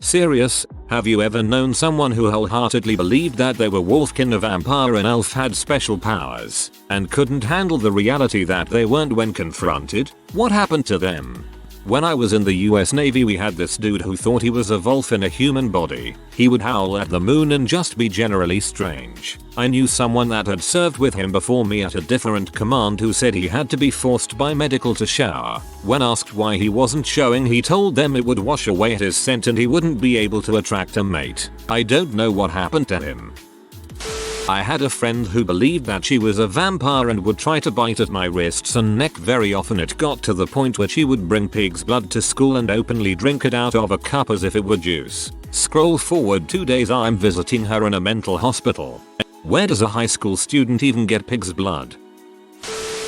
Serious, have you ever known someone who wholeheartedly believed that they were wolfkin, a vampire, and elf had special powers, and couldn't handle the reality that they weren't when confronted? What happened to them? When I was in the US Navy, we had this dude who thought he was a wolf in a human body. He would howl at the moon and just be generally strange. I knew someone that had served with him before me at a different command who said he had to be forced by medical to shower. When asked why he wasn't showering, he told them it would wash away his scent and he wouldn't be able to attract a mate. I don't know what happened to him. I had a friend who believed that she was a vampire and would try to bite at my wrists and neck. Very often it got to the point where she would bring pig's blood to school and openly drink it out of a cup as if it were juice. Scroll forward 2 days, I'm visiting her in a mental hospital. Where does a high school student even get pig's blood?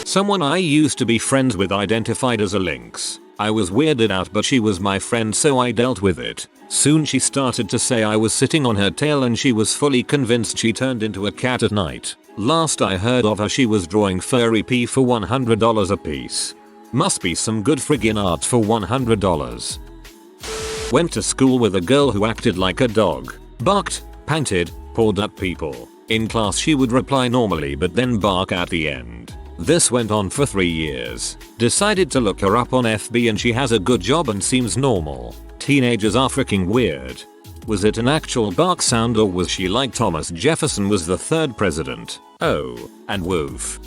Someone I used to be friends with identified as a lynx. I was weirded out, but she was my friend, so I dealt with it. Soon she started to say I was sitting on her tail and she was fully convinced she turned into a cat at night. Last I heard of her, she was drawing furry pee for $100 a piece. Must be some good friggin' art for $100. Went to school with a girl who acted like a dog. Barked, panted, pawed at people. In class she would reply normally but then bark at the end. This went on for 3 years. Decided to look her up on FB and she has a good job and seems normal. Teenagers are freaking weird. Was it an actual bark sound or was she like Thomas Jefferson was the 3rd president? Oh, and woof.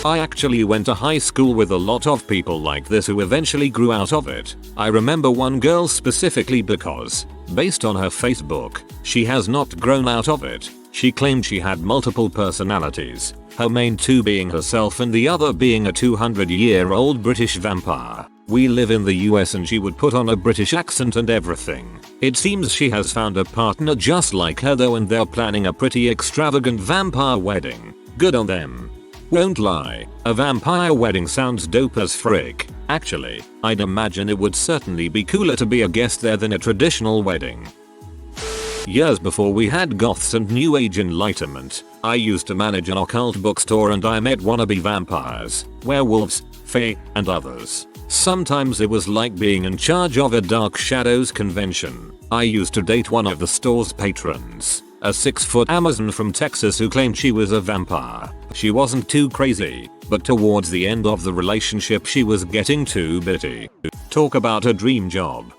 I actually went to high school with a lot of people like this who eventually grew out of it. I remember one girl specifically because, based on her Facebook, she has not grown out of it. She claimed she had multiple personalities, her main two being herself and the other being a 200-year-old British vampire. We live in the US and she would put on a British accent and everything. It seems she has found a partner just like her though, and they're planning a pretty extravagant vampire wedding. Good on them. Won't lie, a vampire wedding sounds dope as frick. Actually, I'd imagine it would certainly be cooler to be a guest there than a traditional wedding. Years before we had goths and new age enlightenment, I used to manage an occult bookstore and I met wannabe vampires, werewolves, fae, and others. Sometimes it was like being in charge of a Dark Shadows convention. I used to date one of the store's patrons, a 6-foot Amazon from Texas who claimed she was a vampire. She wasn't too crazy, but towards the end of the relationship she was getting too bitty. Talk about a dream job.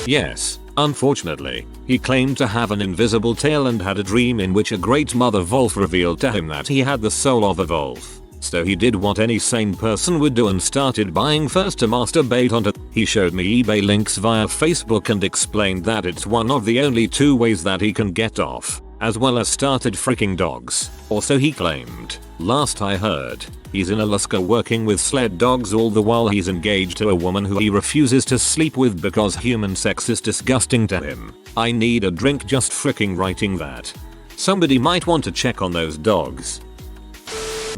Yes, unfortunately, he claimed to have an invisible tail and had a dream in which a great mother wolf revealed to him that he had the soul of a wolf. So he did what any sane person would do and started buying furs to masturbate onto. He showed me eBay links via Facebook and explained that it's one of the only 2 ways that he can get off, as well as started freaking dogs, or so he claimed. Last I heard, he's in Alaska working with sled dogs all the while he's engaged to a woman who he refuses to sleep with because human sex is disgusting to him. I need a drink just freaking writing that. Somebody might want to check on those dogs.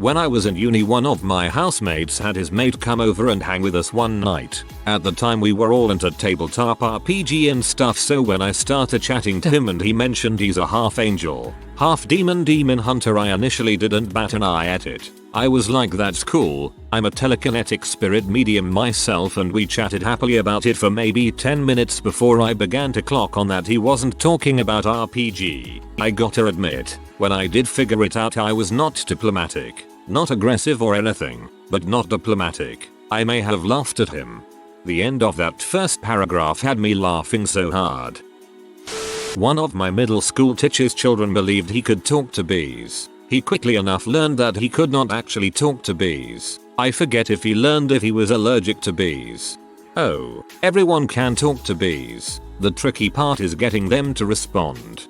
When I was in uni, one of my housemates had his mate come over and hang with us one night. At the time we were all into tabletop RPG and stuff, so when I started chatting to him and he mentioned he's a half angel, half demon hunter, I initially didn't bat an eye at it. I was like, that's cool, I'm a telekinetic spirit medium myself, and we chatted happily about it for maybe 10 minutes before I began to clock on that he wasn't talking about RPG. I gotta admit, when I did figure it out, I was not diplomatic, not aggressive or anything, but not diplomatic. I may have laughed at him. The end of that first paragraph had me laughing so hard. One of my middle school teacher's children believed he could talk to bees. He quickly enough learned that he could not actually talk to bees. I forget if he learned if he was allergic to bees. Oh, everyone can talk to bees. The tricky part is getting them to respond.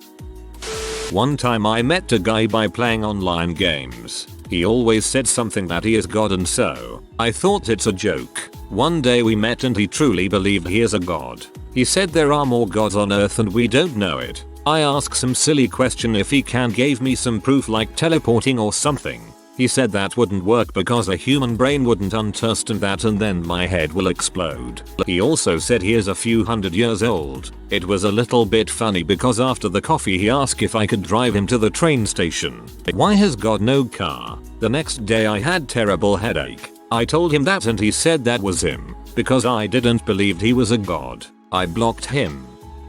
One time I met a guy by playing online games. He always said something that he is God, and so I thought it's a joke. One day we met and he truly believed he is a god. He said there are more gods on earth and we don't know it. I asked some silly question if he can gave me some proof like teleporting or something. He said that wouldn't work because a human brain wouldn't understand that and then my head will explode. He also said he is a few hundred years old. It was a little bit funny because after the coffee he asked if I could drive him to the train station. Why has God no car? The next day I had terrible headache. I told him that and he said that was him, because I didn't believe he was a god. I blocked him.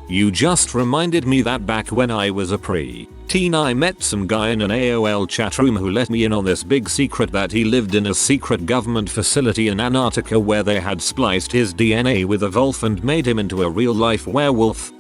You just reminded me that back when I was a pre-teen I met some guy in an AOL chat room who let me in on this big secret that he lived in a secret government facility in Antarctica where they had spliced his DNA with a wolf and made him into a real life werewolf.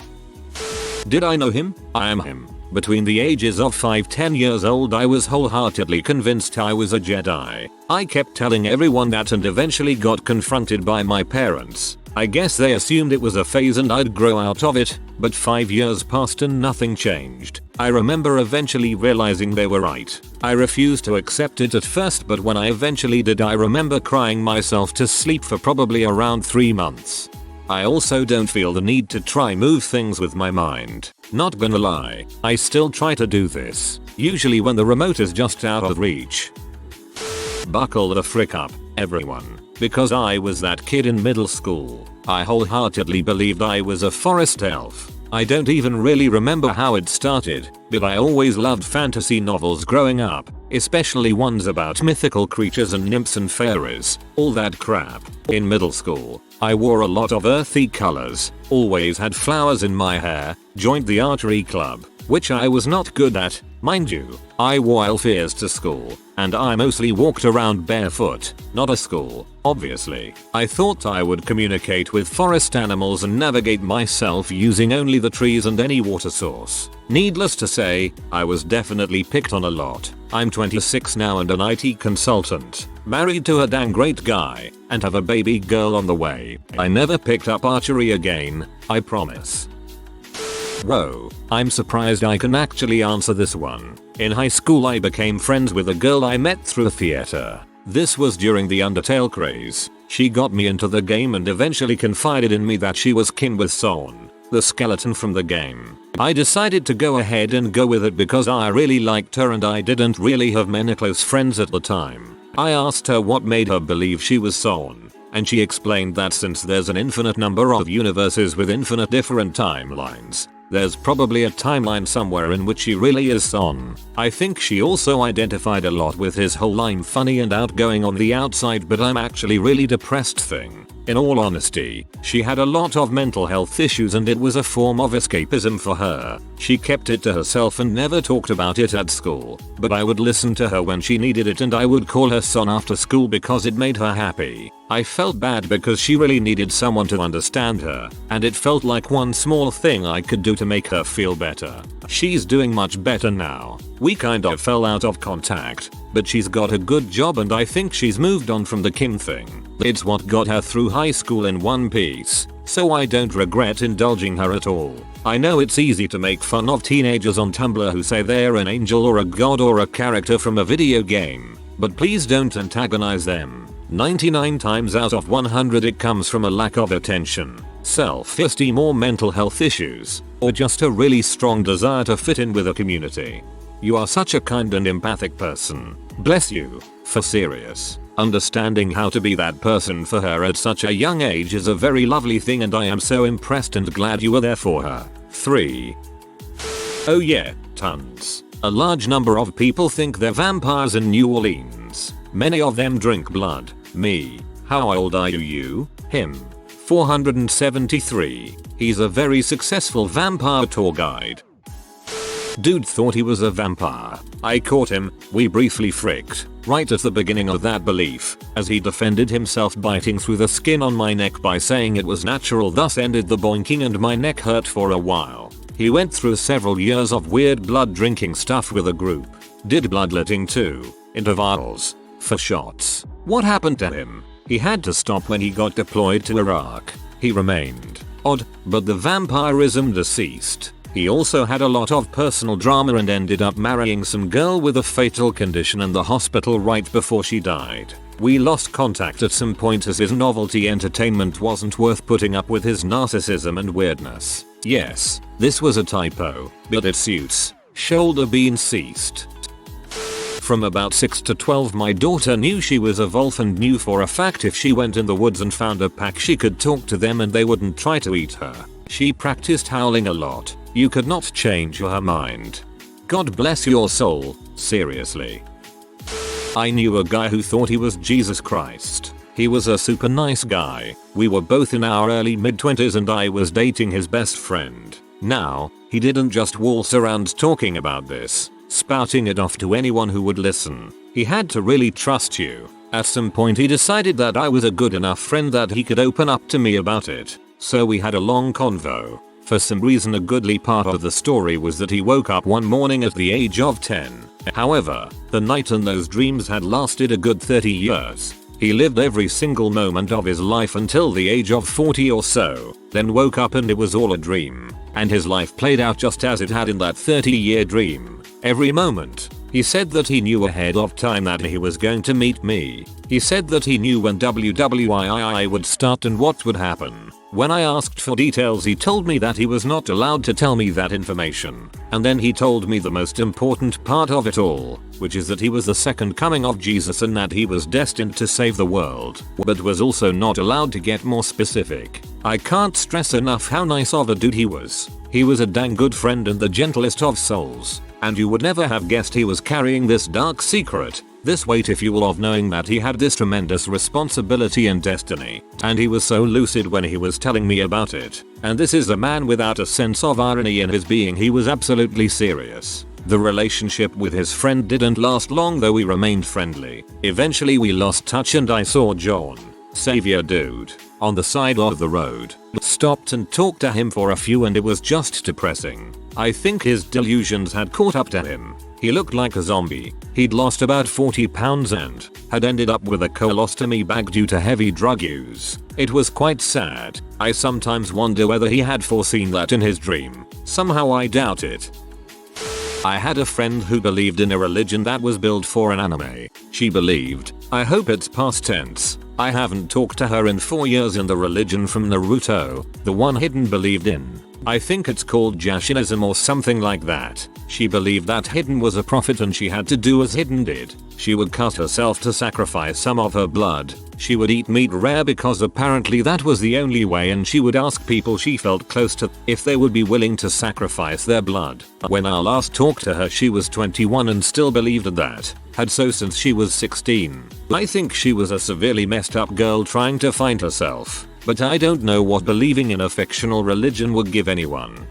Did I know him? I am him. Between the ages of 5-10 years old I was wholeheartedly convinced I was a Jedi. I kept telling everyone that and eventually got confronted by my parents. I guess they assumed it was a phase and I'd grow out of it, but 5 years passed and nothing changed. I remember eventually realizing they were right. I refused to accept it at first, but when I eventually did I remember crying myself to sleep for probably around 3 months. I also don't feel the need to try move things with my mind. Not gonna lie, I still try to do this, usually when the remote is just out of reach. Buckle the frick up, everyone, because I was that kid in middle school. I wholeheartedly believed I was a forest elf. I don't even really remember how it started, but I always loved fantasy novels growing up, especially ones about mythical creatures and nymphs and fairies, all that crap. In middle school, I wore a lot of earthy colors, always had flowers in my hair, joined the archery club, which I was not good at, mind you. I wore elf ears to school, and I mostly walked around barefoot, not a school, obviously. I thought I would communicate with forest animals and navigate myself using only the trees and any water source. Needless to say, I was definitely picked on a lot. I'm 26 now and an IT consultant, married to a dang great guy, and have a baby girl on the way. I never picked up archery again, I promise. Whoa, I'm surprised I can actually answer this one. In high school I became friends with a girl I met through theater. This was during the Undertale craze. She got me into the game and eventually confided in me that she was kin with Son, the skeleton from the game. I decided to go ahead and go with it because I really liked her and I didn't really have many close friends at the time. I asked her what made her believe she was Son, and she explained that since there's an infinite number of universes with infinite different timelines, there's probably a timeline somewhere in which she really is Son. I think she also identified a lot with his whole "I'm funny and outgoing on the outside but I'm actually really depressed" thing. In all honesty, she had a lot of mental health issues and it was a form of escapism for her. She kept it to herself and never talked about it at school, but I would listen to her when she needed it and I would call her Son after school because it made her happy. I felt bad because she really needed someone to understand her, and it felt like one small thing I could do to make her feel better. She's doing much better now. We kind of fell out of contact, but she's got a good job and I think she's moved on from the kin thing. It's what got her through high school in one piece, so I don't regret indulging her at all. I know it's easy to make fun of teenagers on Tumblr who say they're an angel or a god or a character from a video game, but please don't antagonize them. 99 times out of 100 it comes from a lack of attention, self-esteem or mental health issues, or just a really strong desire to fit in with a community. You are such a kind and empathic person. Bless you, for serious. Understanding how to be that person for her at such a young age is a very lovely thing and I am so impressed and glad you were there for her. 3. Oh yeah, tons. A large number of people think they're vampires in New Orleans. Many of them drink blood. Me. How old are you? Him. 473. He's a very successful vampire tour guide. Dude thought he was a vampire. I caught him, we briefly fricked, right at the beginning of that belief, as he defended himself biting through the skin on my neck by saying it was natural, thus ended the boinking and my neck hurt for a while. He went through several years of weird blood drinking stuff with a group. Did bloodletting too. Intervals. For shots. What happened to him? He had to stop when he got deployed to Iraq. He remained odd, but the vampirism deceased. He also had a lot of personal drama and ended up marrying some girl with a fatal condition in the hospital right before she died. We lost contact at some point as his novelty entertainment wasn't worth putting up with his narcissism and weirdness. Yes, this was a typo, but it suits. Shoulder bean ceased. From about 6 to 12 my daughter knew she was a wolf and knew for a fact if she went in the woods and found a pack she could talk to them and they wouldn't try to eat her. She practiced howling a lot. You could not change her mind. God bless your soul, seriously. I knew a guy who thought he was Jesus Christ. He was a super nice guy. We were both in our early mid-20s and I was dating his best friend. Now, he didn't just waltz around talking about this, spouting it off to anyone who would listen. He had to really trust you. At some point he decided that I was a good enough friend that he could open up to me about it. So we had a long convo. For some reason a goodly part of the story was that he woke up one morning at the age of 10. However, the night and those dreams had lasted a good 30 years. He lived every single moment of his life until the age of 40 or so, then woke up and it was all a dream. And his life played out just as it had in that 30-year dream. Every moment. He said that he knew ahead of time that he was going to meet me. He said that he knew when WWII would start and what would happen. When I asked for details he told me that he was not allowed to tell me that information. And then he told me the most important part of it all, which is that he was the second coming of Jesus and that he was destined to save the world, but was also not allowed to get more specific. I can't stress enough how nice of a dude he was. He was a dang good friend and the gentlest of souls. And you would never have guessed he was carrying this dark secret, this weight if you will of knowing that he had this tremendous responsibility and destiny. And he was so lucid when he was telling me about it. And this is a man without a sense of irony in his being. He was absolutely serious. The relationship with his friend didn't last long though we remained friendly. Eventually we lost touch and I saw John, savior dude, on the side of the road. Stopped and talked to him for a few and it was just depressing. I think his delusions had caught up to him. He looked like a zombie. He'd lost about 40 pounds and had ended up with a colostomy bag due to heavy drug use. It was quite sad. I sometimes wonder whether he had foreseen that in his dream. Somehow I doubt it. I had a friend who believed in a religion that was built for an anime. She believed, I hope it's past tense, I haven't talked to her in 4 years, in the religion from Naruto, the one Hidden believed in. I think it's called Jashinism or something like that. She believed that Hidden was a prophet and she had to do as Hidden did. She would cut herself to sacrifice some of her blood. She would eat meat rare because apparently that was the only way, and she would ask people she felt close to if they would be willing to sacrifice their blood. When I last talked to her she was 21 and still believed in that. Had so since she was 16. I think she was a severely messed up girl trying to find herself. But I don't know what believing in a fictional religion would give anyone.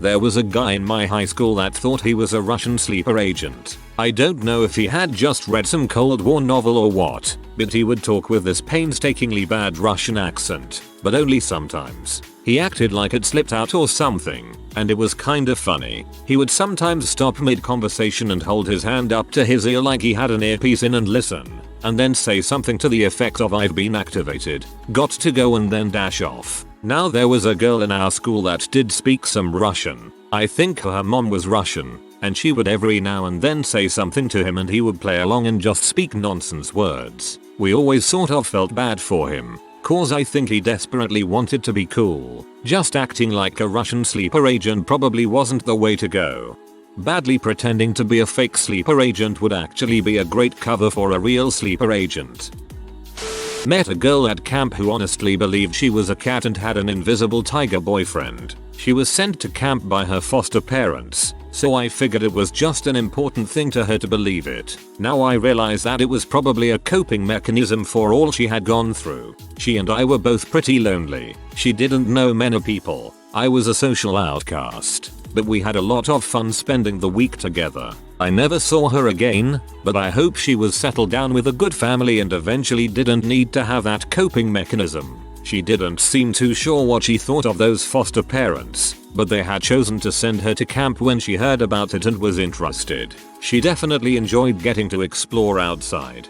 There was a guy in my high school that thought he was a Russian sleeper agent. I don't know if he had just read some Cold War novel or what, but he would talk with this painstakingly bad Russian accent, but only sometimes. He acted like it slipped out or something, and it was kinda funny. He would sometimes stop mid-conversation and hold his hand up to his ear like he had an earpiece in and listen, and then say something to the effect of "I've been activated, got to go," and then dash off. Now there was a girl in our school that did speak some Russian. I think her mom was Russian, and she would every now and then say something to him and he would play along and just speak nonsense words. We always sort of felt bad for him, cause I think he desperately wanted to be cool. Just acting like a Russian sleeper agent probably wasn't the way to go. Badly pretending to be a fake sleeper agent would actually be a great cover for a real sleeper agent. Met a girl at camp who honestly believed she was a cat and had an invisible tiger boyfriend. She was sent to camp by her foster parents, so I figured it was just an important thing to her to believe it. Now I realize that it was probably a coping mechanism for all she had gone through. She and I were both pretty lonely. She didn't know many people. I was a social outcast. But we had a lot of fun spending the week together. I never saw her again, but I hope she was settled down with a good family and eventually didn't need to have that coping mechanism. She didn't seem too sure what she thought of those foster parents, but they had chosen to send her to camp when she heard about it and was interested. She definitely enjoyed getting to explore outside.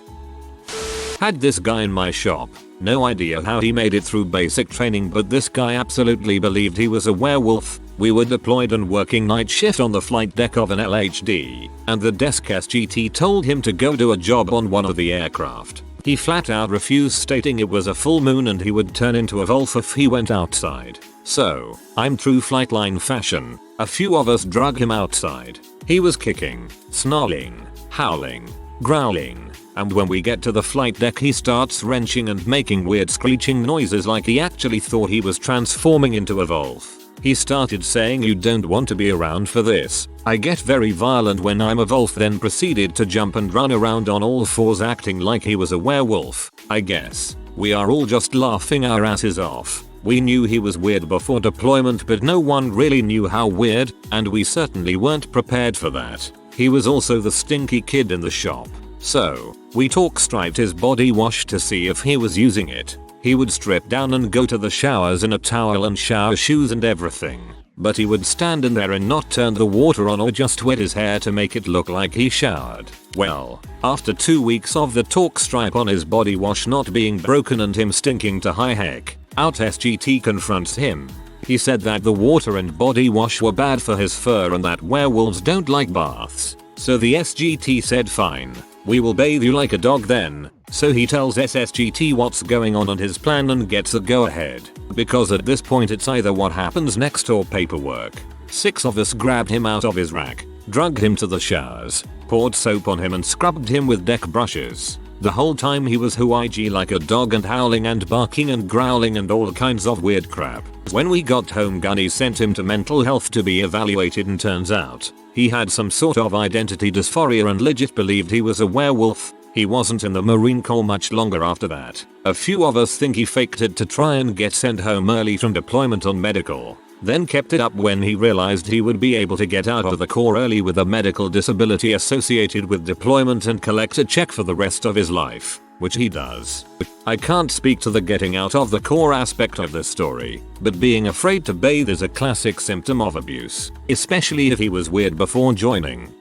Had this guy in my shop. No idea how he made it through basic training, but this guy absolutely believed he was a werewolf. We were deployed and working night shift on the flight deck of an LHD, and the desk SGT told him to go do a job on one of the aircraft. He flat out refused, stating it was a full moon and he would turn into a wolf if he went outside. So, I'm true Flightline fashion, a few of us drug him outside. He was kicking, snarling, howling, growling, and when we get to the flight deck he starts wrenching and making weird screeching noises like he actually thought he was transforming into a wolf. He started saying, "You don't want to be around for this. I get very violent when I'm a wolf," then proceeded to jump and run around on all fours acting like he was a werewolf. I guess. We are all just laughing our asses off. We knew he was weird before deployment, but no one really knew how weird, and we certainly weren't prepared for that. He was also the stinky kid in the shop. So, we striped his body wash to see if he was using it. He would strip down and go to the showers in a towel and shower shoes and everything. But he would stand in there and not turn the water on or just wet his hair to make it look like he showered. Well, after 2 weeks of the stripe on his body wash not being broken and him stinking to high heck, out SGT confronts him. He said that the water and body wash were bad for his fur and that werewolves don't like baths. So the SGT said fine, we will bathe you like a dog then. So he tells SSGT what's going on and his plan and gets a go ahead. Because at this point it's either what happens next or paperwork. 6 of us grabbed him out of his rack, dragged him to the showers, poured soap on him and scrubbed him with deck brushes. The whole time he was hooey like a dog and howling and barking and growling and all kinds of weird crap. When we got home, Gunny sent him to mental health to be evaluated and turns out he had some sort of identity dysphoria and legit believed he was a werewolf. He wasn't in the Marine Corps much longer after that. A few of us think he faked it to try and get sent home early from deployment on medical. Then kept it up when he realized he would be able to get out of the Corps early with a medical disability associated with deployment and collect a check for the rest of his life, which he does. I can't speak to the getting out of the Corps aspect of the story, but being afraid to bathe is a classic symptom of abuse, especially if he was weird before joining.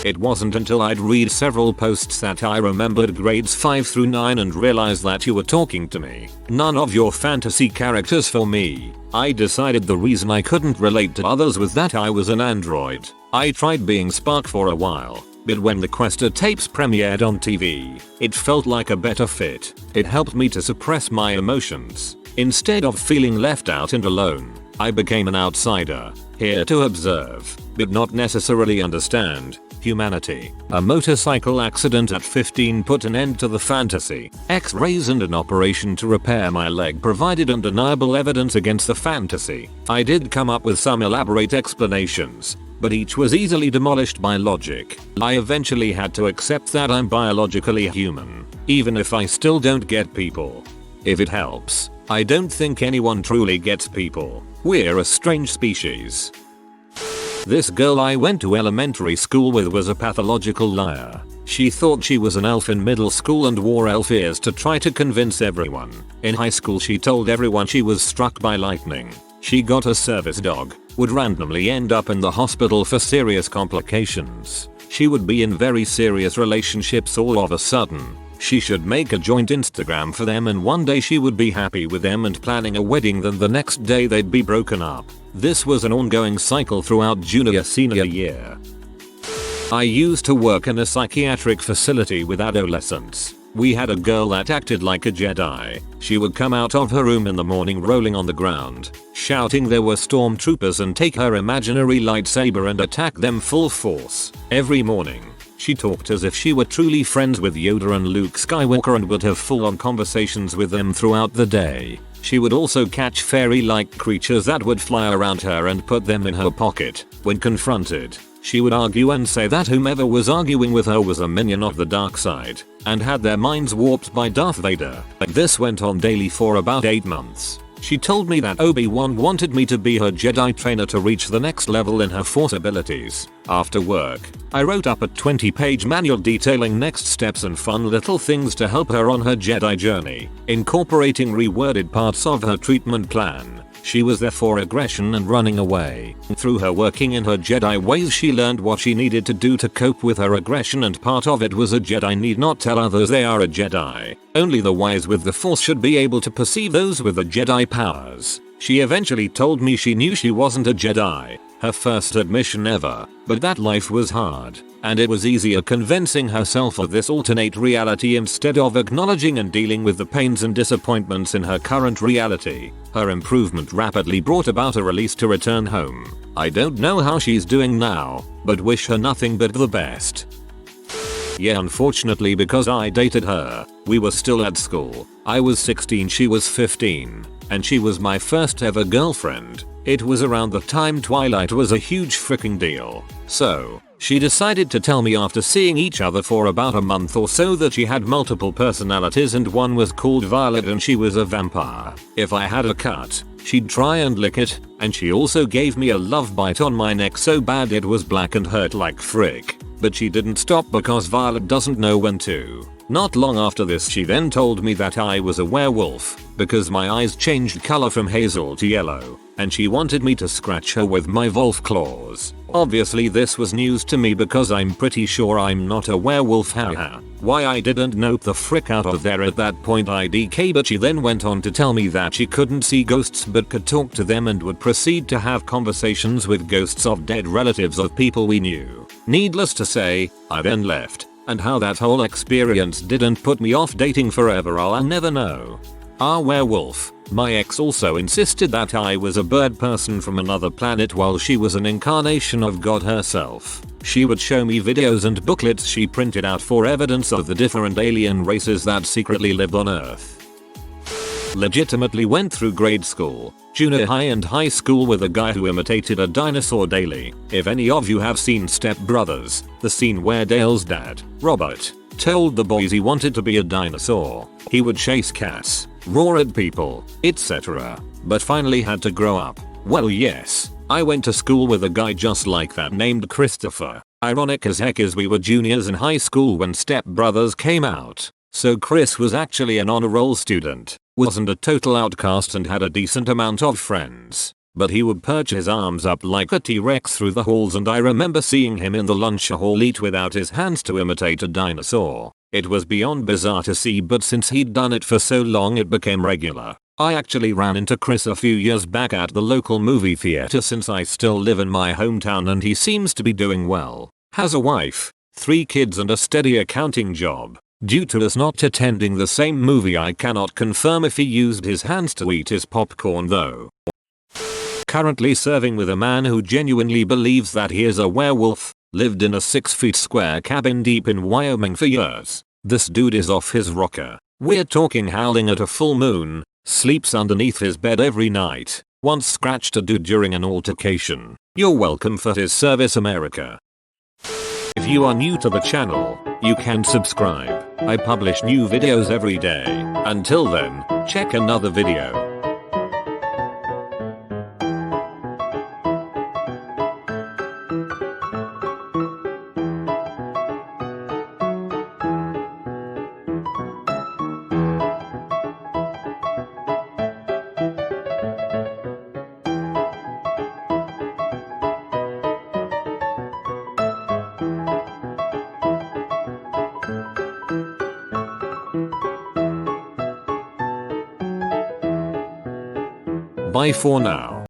It wasn't until I'd read several posts that I remembered grades 5 through 9 and realized that you were talking to me. None of your fantasy characters for me. I decided the reason I couldn't relate to others was that I was an android. I tried being Spark for a while, but when the Questa tapes premiered on TV, it felt like a better fit. It helped me to suppress my emotions. Instead of feeling left out and alone, I became an outsider, here to observe, but not necessarily understand, humanity. A motorcycle accident at 15 put an end to the fantasy. X-rays and an operation to repair my leg provided undeniable evidence against the fantasy. I did come up with some elaborate explanations, but each was easily demolished by logic. I eventually had to accept that I'm biologically human, even if I still don't get people. If it helps, I don't think anyone truly gets people. We're a strange species. This girl I went to elementary school with was a pathological liar. She thought she was an elf in middle school and wore elf ears to try to convince everyone. In high school she told everyone she was struck by lightning. She got a service dog, would randomly end up in the hospital for serious complications. She would be in very serious relationships all of a sudden. She should make a joint Instagram for them and one day she would be happy with them and planning a wedding, then the next day they'd be broken up. This was an ongoing cycle throughout junior-senior year. I used to work in a psychiatric facility with adolescents. We had a girl that acted like a Jedi. She would come out of her room in the morning rolling on the ground, shouting there were stormtroopers and take her imaginary lightsaber and attack them full force. Every morning, she talked as if she were truly friends with Yoda and Luke Skywalker and would have full-on conversations with them throughout the day. She would also catch fairy-like creatures that would fly around her and put them in her pocket. When confronted, she would argue and say that whomever was arguing with her was a minion of the dark side and had their minds warped by Darth Vader. This went on daily for about 8 months. She told me that Obi-Wan wanted me to be her Jedi trainer to reach the next level in her Force abilities. After work, I wrote up a 20-page manual detailing next steps and fun little things to help her on her Jedi journey, incorporating reworded parts of her treatment plan. She was there for aggression and running away. Through her working in her Jedi ways, she learned what she needed to do to cope with her aggression, and part of it was a Jedi need not tell others they are a Jedi. Only the wise with the Force should be able to perceive those with the Jedi powers. She eventually told me she knew she wasn't a Jedi, her first admission ever, but that life was hard, and it was easier convincing herself of this alternate reality instead of acknowledging and dealing with the pains and disappointments in her current reality. Her improvement rapidly brought about a release to return home. I don't know how she's doing now, but wish her nothing but the best. Yeah, unfortunately, because I dated her, we were still at school. I was 16, she was 15, and she was my first ever girlfriend. It was around the time Twilight was a huge freaking deal. So, She decided to tell me after seeing each other for about a month or so that she had multiple personalities and one was called Violet and she was a vampire. If I had a cut, she'd try and lick it, and she also gave me a love bite on my neck so bad it was black and hurt like frick. But she didn't stop because Violet doesn't know when to. Not long after this she then told me that I was a werewolf because my eyes changed color from hazel to yellow, and she wanted me to scratch her with my wolf claws. Obviously this was news to me because I'm pretty sure I'm not a werewolf, haha. Why I didn't nope the frick out of there at that point IDK, but she then went on to tell me that she couldn't see ghosts but could talk to them and would proceed to have conversations with ghosts of dead relatives of people we knew. Needless to say, I then left, and how that whole experience didn't put me off dating forever I'll never know. Our werewolf, my ex, also insisted that I was a bird person from another planet while she was an incarnation of God herself. She would show me videos and booklets she printed out for evidence of the different alien races that secretly lived on Earth. Legitimately went through grade school, junior high and high school with a guy who imitated a dinosaur daily. If any of you have seen Step Brothers, the scene where Dale's dad, Robert, told the boys he wanted to be a dinosaur, he would chase cats, roar at people, etc. but finally had to grow up. Well, yes, I went to school with a guy just like that named Christopher. Ironic as heck is we were juniors in high school when Step Brothers came out. So Chris was actually an honor roll student, wasn't a total outcast and had a decent amount of friends. But he would perch his arms up like a T-Rex through the halls, and I remember seeing him in the lunch hall eat without his hands to imitate a dinosaur. It was beyond bizarre to see, but since he'd done it for so long it became regular. I actually ran into Chris a few years back at the local movie theater since I still live in my hometown, and he seems to be doing well. Has a wife, 3 kids and a steady accounting job. Due to us not attending the same movie, I cannot confirm if he used his hands to eat his popcorn though. Currently serving with a man who genuinely believes that he is a werewolf, lived in a 6-foot square cabin deep in Wyoming for years. This dude is off his rocker. We're talking howling at a full moon, sleeps underneath his bed every night, once scratched a dude during an altercation. You're welcome for his service, America. If you are new to the channel, you can subscribe. I publish new videos every day. Until then, check another video. Bye for now.